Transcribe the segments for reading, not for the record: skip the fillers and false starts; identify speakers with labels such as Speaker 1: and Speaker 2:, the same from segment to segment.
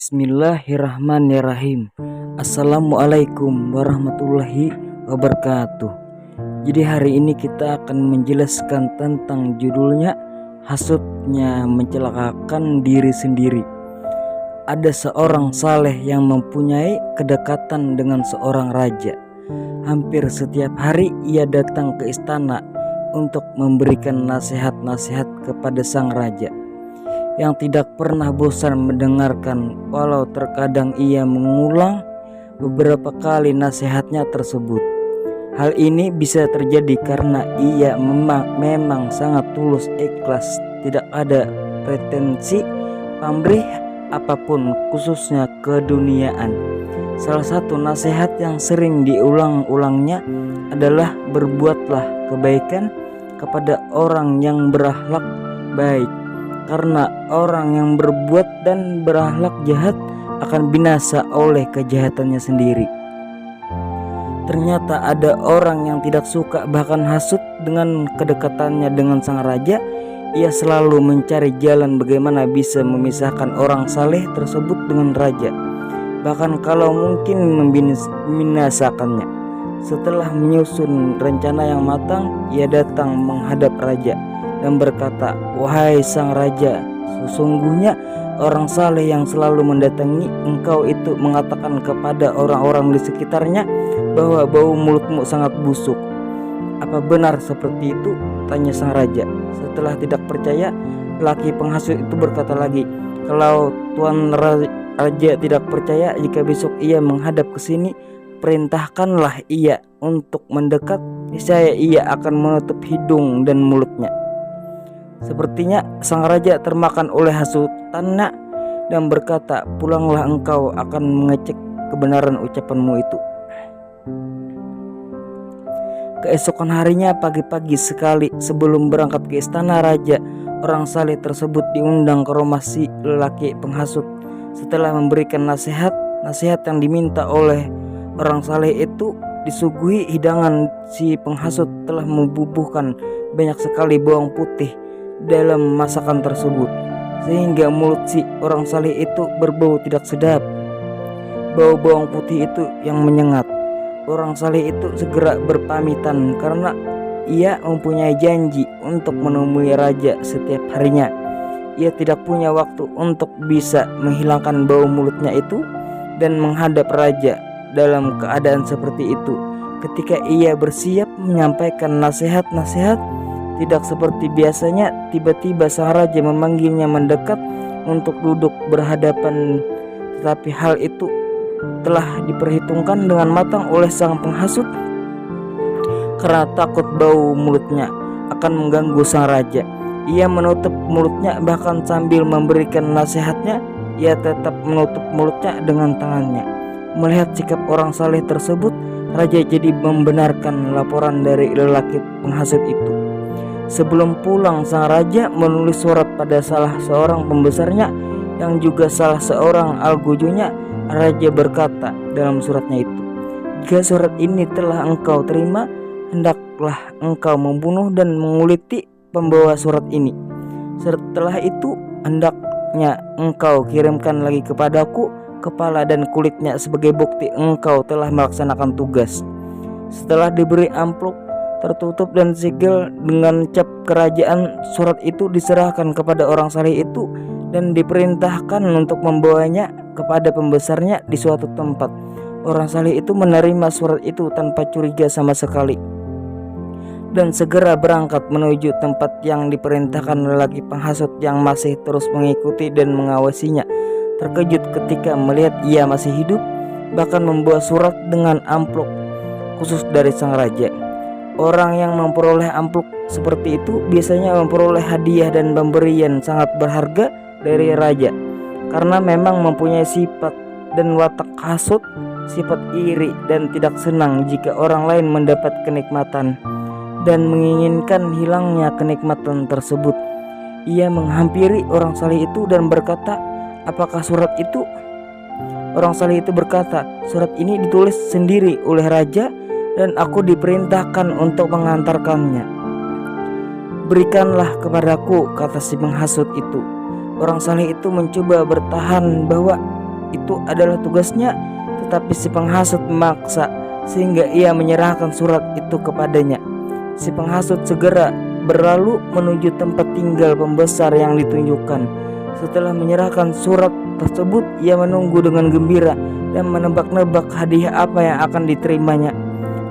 Speaker 1: Bismillahirrahmanirrahim. Assalamualaikum warahmatullahi wabarakatuh. Jadi hari ini kita akan menjelaskan tentang judulnya, hasutnya mencelakakan diri sendiri. Ada seorang saleh yang mempunyai kedekatan dengan seorang raja. Hampir setiap hari ia datang ke istana untuk memberikan nasihat-nasihat kepada sang raja, yang tidak pernah bosan mendengarkan, walau terkadang ia mengulang beberapa kali nasihatnya tersebut. Hal ini bisa terjadi karena ia memang sangat tulus ikhlas, tidak ada pretensi pamrih apapun, khususnya keduniaan. Salah satu nasihat yang sering diulang-ulangnya adalah berbuatlah kebaikan kepada orang yang berakhlak baik, karena orang yang berbuat dan berakhlak jahat akan binasa oleh kejahatannya sendiri. Ternyata ada orang yang tidak suka bahkan hasut dengan kedekatannya dengan sang raja. Ia selalu mencari jalan bagaimana bisa memisahkan orang saleh tersebut dengan raja, bahkan kalau mungkin membinasakannya. Setelah menyusun rencana yang matang, ia datang menghadap raja dan berkata, "Wahai sang raja, sesungguhnya orang saleh yang selalu mendatangi engkau itu mengatakan kepada orang-orang di sekitarnya bahwa bau mulutmu sangat busuk. Apa benar seperti itu?" tanya sang raja. Setelah tidak percaya, laki penghasut itu berkata lagi, "Kalau tuan raja tidak percaya, jika besok ia menghadap ke sini, perintahkanlah ia untuk mendekat, niscaya ia akan menutup hidung dan mulutnya." Sepertinya sang raja termakan oleh hasutannya dan berkata, "Pulanglah, engkau akan mengecek kebenaran ucapanmu itu." Keesokan harinya pagi-pagi sekali sebelum berangkat ke istana raja, orang saleh tersebut diundang ke rumah si lelaki penghasut. Setelah memberikan nasihat yang diminta oleh orang saleh itu disuguhi hidangan, si penghasut telah membubuhkan banyak sekali bawang putih dalam masakan tersebut, sehingga mulut si orang saleh itu berbau tidak sedap. Bau bawang putih itu yang menyengat. Orang saleh itu segera berpamitan karena ia mempunyai janji untuk menemui raja setiap harinya. Ia tidak punya waktu untuk bisa menghilangkan bau mulutnya itu dan menghadap raja dalam keadaan seperti itu. Ketika ia bersiap menyampaikan nasihat-nasihat, tidak seperti biasanya, tiba-tiba sang raja memanggilnya mendekat untuk duduk berhadapan. Tetapi hal itu telah diperhitungkan dengan matang oleh sang penghasut, karena takut bau mulutnya akan mengganggu sang raja. Ia menutup mulutnya, bahkan sambil memberikan nasihatnya, ia tetap menutup mulutnya dengan tangannya. Melihat sikap orang saleh tersebut, raja jadi membenarkan laporan dari lelaki penghasut itu. Sebelum pulang, sang raja menulis surat pada salah seorang pembesarnya yang juga salah seorang algojonya. Raja berkata dalam suratnya itu, "Jika surat ini telah engkau terima, hendaklah engkau membunuh dan menguliti pembawa surat ini. Setelah itu hendaknya engkau kirimkan lagi kepadaku kepala dan kulitnya sebagai bukti engkau telah melaksanakan tugas." Setelah diberi amplop tertutup dan segel dengan cap kerajaan, surat itu diserahkan kepada orang saleh itu dan diperintahkan untuk membawanya kepada pembesarnya di suatu tempat. Orang saleh itu menerima surat itu tanpa curiga sama sekali dan segera berangkat menuju tempat yang diperintahkan lelaki penghasut yang masih terus mengikuti dan mengawasinya. Terkejut ketika melihat ia masih hidup, bahkan membawa surat dengan amplop khusus dari sang raja. Orang yang memperoleh amplop seperti itu biasanya memperoleh hadiah dan pemberian sangat berharga dari raja, karena memang mempunyai sifat dan watak hasut, sifat iri dan tidak senang jika orang lain mendapat kenikmatan dan menginginkan hilangnya kenikmatan tersebut. Ia menghampiri orang saleh itu dan berkata, "Apakah surat itu?" Orang saleh itu berkata, "Surat ini ditulis sendiri oleh raja dan aku diperintahkan untuk mengantarkannya." "Berikanlah kepadaku," kata si penghasut itu. Orang saleh itu mencoba bertahan bahwa itu adalah tugasnya, tetapi si penghasut memaksa sehingga ia menyerahkan surat itu kepadanya. Si penghasut segera berlalu menuju tempat tinggal pembesar yang ditunjukkan. Setelah menyerahkan surat tersebut, ia menunggu dengan gembira dan menebak-nebak hadiah apa yang akan diterimanya.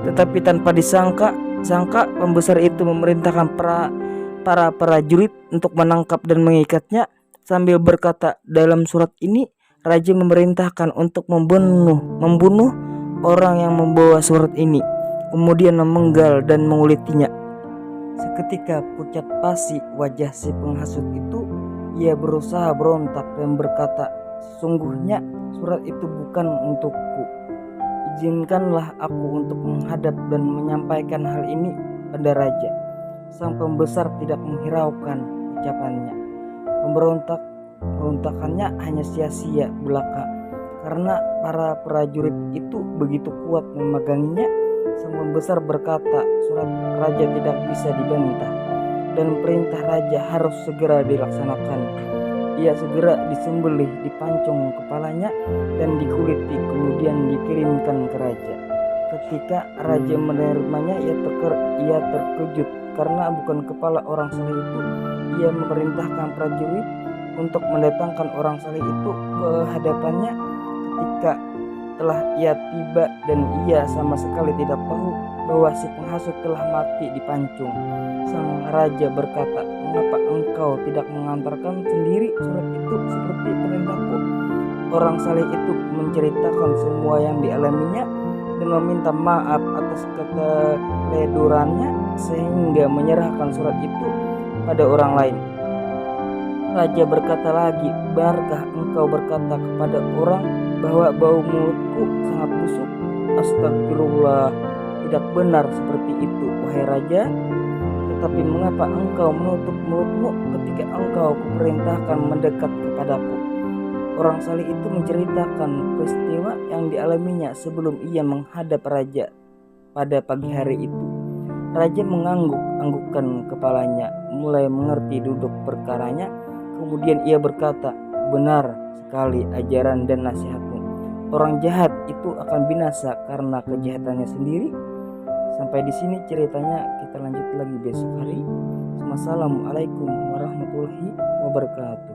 Speaker 1: Tetapi tanpa disangka pembesar itu memerintahkan para prajurit untuk menangkap dan mengikatnya sambil berkata, dalam surat ini raja memerintahkan untuk membunuh orang yang membawa surat ini, kemudian memenggal dan mengulitinya. Seketika pucat pasi wajah si penghasut itu. Ia berusaha berontak dan berkata, sesungguhnya surat itu bukan untukku. Izinkanlah aku untuk menghadap dan menyampaikan hal ini pada raja. Sang pembesar tidak menghiraukan ucapannya. Pemberontakannya hanya sia-sia belaka, karena para prajurit itu begitu kuat memeganginya. Sang pembesar berkata, surat raja tidak bisa dibantah dan perintah raja harus segera dilaksanakan. Ia segera disembelih, dipancung kepalanya dan dikuliti, kemudian dikirimkan ke raja. Ketika raja menerimanya, ia terkejut karena bukan kepala orang saleh itu. Ia memerintahkan prajurit untuk mendatangkan orang saleh itu ke hadapannya. Ketika telah ia tiba dan ia sama sekali tidak tahu bahwa si penghasut telah mati dipancung. Sang raja berkata, mengapa engkau tidak mengantarkan sendiri surat itu seperti perintahku? Orang saleh itu menceritakan semua yang dialaminya dan meminta maaf atas keteledorannya sehingga menyerahkan surat itu pada orang lain. Raja berkata lagi, benarkah engkau berkata kepada orang bahwa bau mulutku sangat busuk? Astagfirullah, tidak benar seperti itu, wahai raja. Tetapi mengapa engkau menutup mulutmu ketika engkau kuperintahkan mendekat kepadaku? Orang saleh itu menceritakan peristiwa yang dialaminya sebelum ia menghadap raja pada pagi hari itu. Raja mengangguk-anggukkan kepalanya, mulai mengerti duduk perkaranya. Kemudian ia berkata, benar sekali ajaran dan nasihatmu. Orang jahat itu akan binasa karena kejahatannya sendiri. Sampai di sini ceritanya, kita lanjut lagi besok hari. Wassalamualaikum warahmatullahi wabarakatuh.